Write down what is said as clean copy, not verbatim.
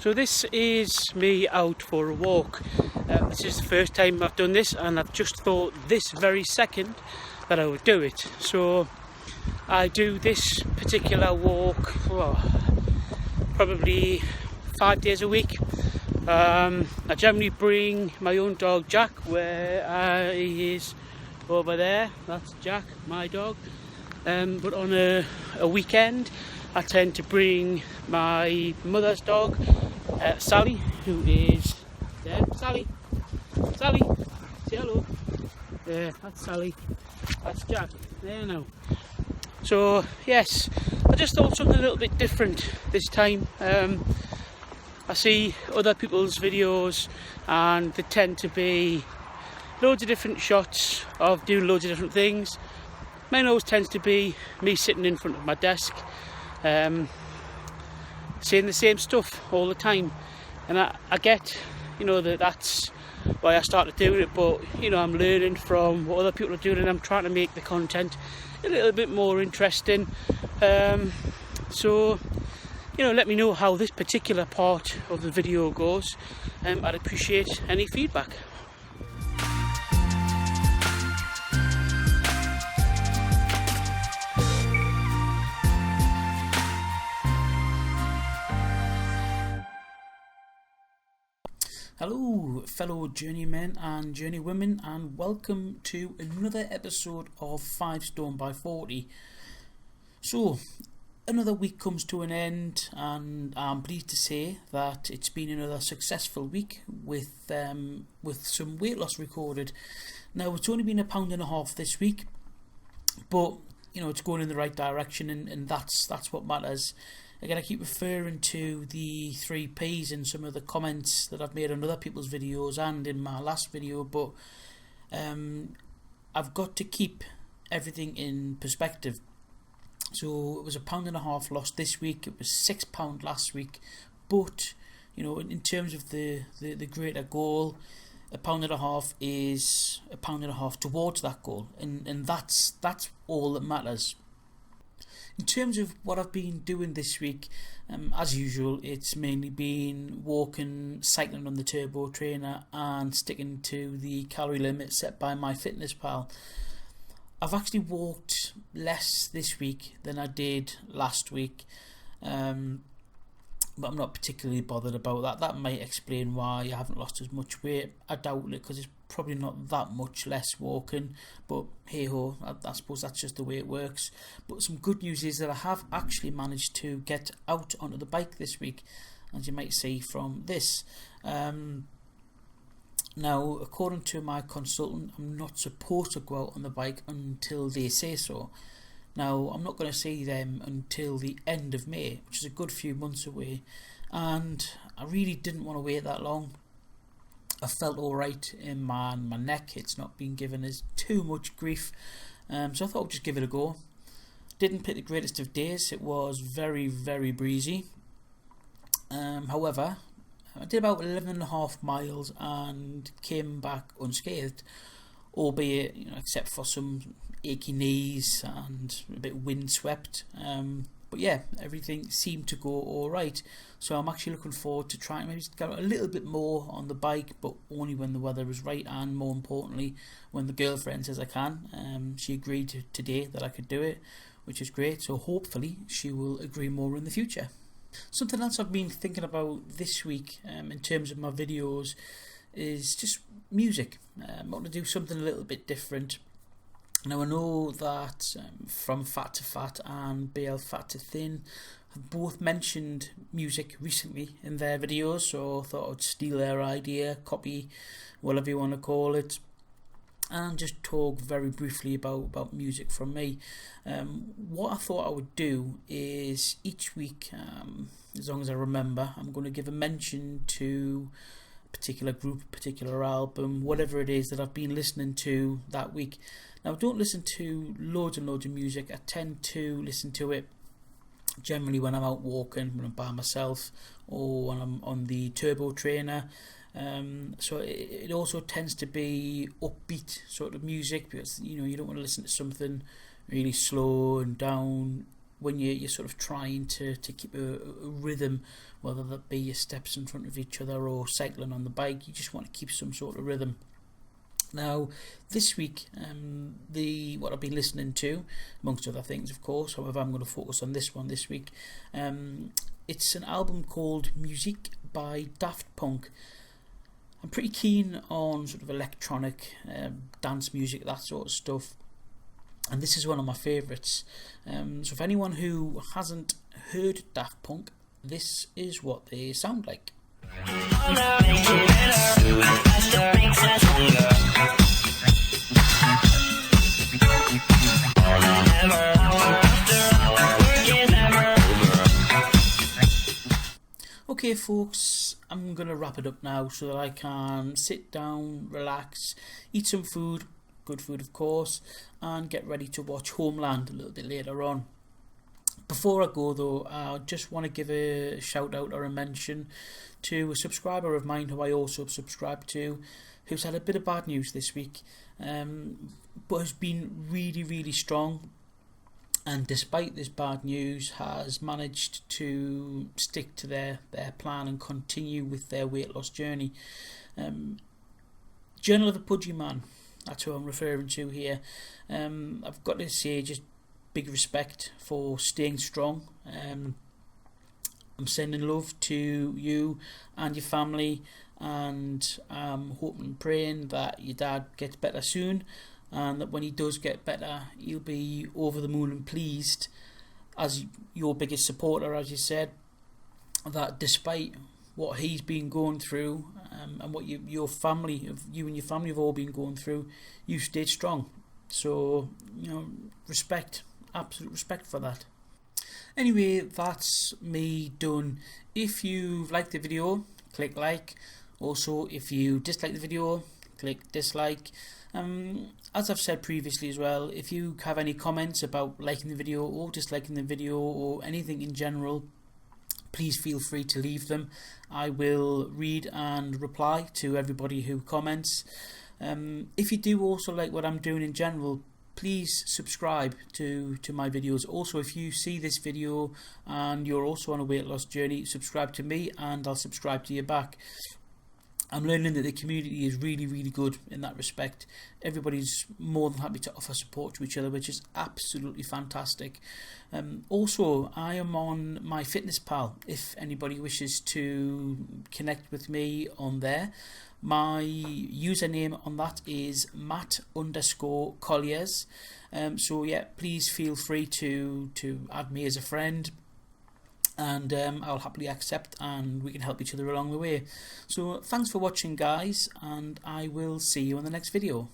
So this is me out for a walk. This is the first time I've done this, and I've just thought this very second that I would do it. So I do this particular walk probably 5 days a week. I generally bring my own dog Jack, where he is over there. That's Jack, my dog. But on a weekend I tend to bring my mother's dog, Sally, who is there. Sally, say hello. There, that's Sally. That's Jack. There now. So yes, I just thought something a little bit different this time. I see other people's videos and they tend to be loads of different shots of doing loads of different things. Mine always tends to be me sitting in front of my desk, saying the same stuff all the time. And I get, that's why I started doing it, but I'm learning from what other people are doing and I'm trying to make the content a little bit more interesting. So let me know how this particular part of the video goes. I'd appreciate any feedback. Hello fellow journeymen and journeywomen, and welcome to another episode of 5 Stone by 40. So another week comes to an end, and I'm pleased to say that it's been another successful week with some weight loss recorded. Now it's only been £1.5 this week, but it's going in the right direction, and that's what matters. Again, I keep referring to the 3 Ps in some of the comments that I've made on other people's videos and in my last video, but I've got to keep everything in perspective. So it was £1.5 lost this week, it was £6 last week, but in terms of the greater goal, £1.5 is £1.5 towards that goal, and that's all that matters. In terms of what I've been doing this week, as usual, it's mainly been walking, cycling on the turbo trainer and sticking to the calorie limit set by MyFitnessPal. I've actually walked less this week than I did last week, but I'm not particularly bothered about that. That might explain why I haven't lost as much weight. I doubt it, because it's probably not that much less walking, but hey ho, I suppose that's just the way it works. But some good news is that I have actually managed to get out onto the bike this week, as you might see from this. Now, according to my consultant, I'm not supposed to go out on the bike until they say so. Now, I'm not going to see them until the end of May, which is a good few months away, and I really didn't want to wait that long. I felt alright in my neck, it's not been given as too much grief, so I thought I'd just give it a go. Didn't pick the greatest of days, it was very, very breezy. However, I did about 11.5 miles and came back unscathed, albeit, except for some achy knees and a bit windswept. But yeah, everything seemed to go alright. So I'm actually looking forward to trying maybe get a little bit more on the bike, but only when the weather is right, and more importantly, when the girlfriend says I can. She agreed today that I could do it, which is great. So hopefully she will agree more in the future. Something else I've been thinking about this week in terms of my videos is just music. I want to do something a little bit different. Now I know that From Fat to Fat and BL Fat to Thin have both mentioned music recently in their videos, so I thought I'd steal their idea, copy, whatever you want to call it, and just talk very briefly about music from me. What I thought I would do is each week, as long as I remember, I'm going to give a mention to a particular group, particular album, whatever it is that I've been listening to that week. Now I don't listen to loads and loads of music. I tend to listen to it generally when I'm out walking, when I'm by myself, or when I'm on the turbo trainer. So it also tends to be upbeat sort of music, because you don't want to listen to something really slow and down when you're sort of trying to keep a rhythm, whether that be your steps in front of each other or cycling on the bike. You just want to keep some sort of rhythm. Now, this week, what I've been listening to, amongst other things, of course, however, I'm going to focus on this one this week. It's an album called Musique by Daft Punk. I'm pretty keen on sort of electronic dance music, that sort of stuff, and this is one of my favourites. So if anyone who hasn't heard Daft Punk, this is what they sound like. Okay folks, I'm going to wrap it up now so that I can sit down, relax, eat some food, good food of course, and get ready to watch Homeland a little bit later on. Before I go though, I just want to give a shout out or a mention to a subscriber of mine who I also subscribe to, who's had a bit of bad news this week, but has been really strong, and despite this bad news has managed to stick to their plan and continue with their weight loss journey. Journal of the Pudgy Man, that's who I'm referring to here. I've got to say, just big respect for staying strong. I'm sending love to you and your family, and I'm hoping and praying that your dad gets better soon, and that when he does get better, he'll be over the moon and pleased, as your biggest supporter, as you said, that despite what he's been going through, and what you and your family have all been going through, you stayed strong. So, respect, absolute respect for that. Anyway, that's me done. If you liked the video, click like. Also, if you dislike the video, click dislike. As I've said previously as well, if you have any comments about liking the video or disliking the video or anything in general, please feel free to leave them. I will read and reply to everybody who comments. If you do also like what I'm doing in general, please subscribe to my videos. Also, if you see this video and you're also on a weight loss journey, subscribe to me and I'll subscribe to you back. I'm learning that the community is really good in that respect. Everybody's more than happy to offer support to each other, which is absolutely fantastic. Also, I am on MyFitnessPal if anybody wishes to connect with me on there. My username on that is Matt_Colliers. So yeah, please feel free to add me as a friend, and I'll happily accept, and we can help each other along the way. So thanks for watching guys, and I will see you in the next video.